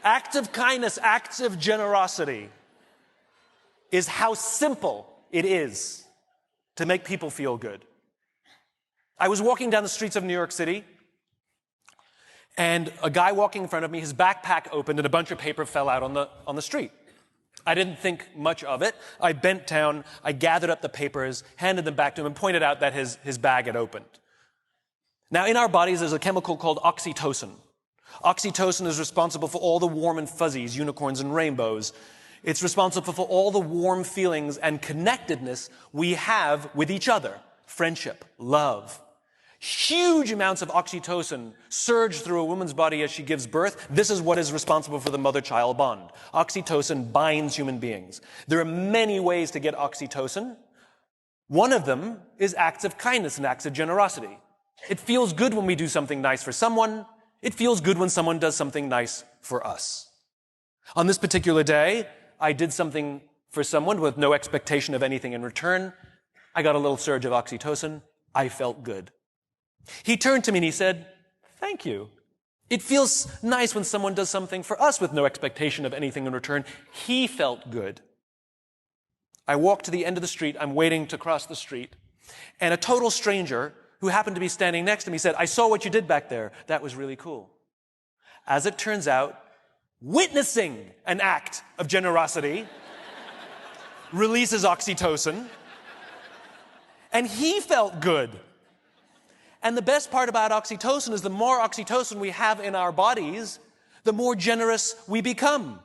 Acts of kindness, acts of generosity is how simple it is to make people feel good. I was walking down the streets of New York City, and a guy walking in front of me, his backpack opened and a bunch of paper fell out on the street. I didn't think much of it. I bent down, I gathered up the papers, handed them back to him, and pointed out that his bag had opened. Now, in our bodies, there's a chemical called oxytocin. Oxytocin is responsible for all the warm and fuzzies, unicorns and rainbows. It's responsible for all the warm feelings and connectedness we have with each other. Friendship, love. Huge amounts of oxytocin surge through a woman's body as she gives birth. This is what is responsible for the mother-child bond. Oxytocin binds human beings. There are many ways to get oxytocin. One of them is acts of kindness and acts of generosity. It feels good when we do something nice for someone. It feels good when someone does something nice for us. On this particular day, I did something for someone with no expectation of anything in return. I got a little surge of oxytocin. I felt good. He turned to me and he said, "Thank you. It feels nice when someone does something for us with no expectation of anything in return." He felt good. I walked to the end of the street. I'm waiting to cross the street. And a total stranger who happened to be standing next to me said, "I saw what you did back there. That was really cool." As it turns out, witnessing an act of generosity releases oxytocin, and he felt good. And the best part about oxytocin is the more oxytocin we have in our bodies, the more generous we become.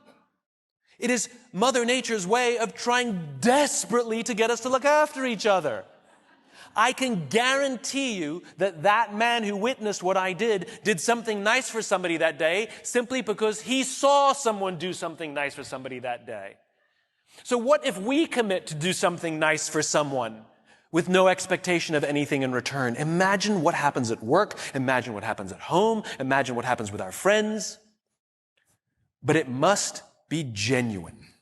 It is Mother Nature's way of trying desperately to get us to look after each other. I can guarantee you that that man who witnessed what I did something nice for somebody that day simply because he saw someone do something nice for somebody that day. So what if we commit to do something nice for someone with no expectation of anything in return? Imagine what happens at work. Imagine what happens at home. Imagine what happens with our friends. But it must be genuine.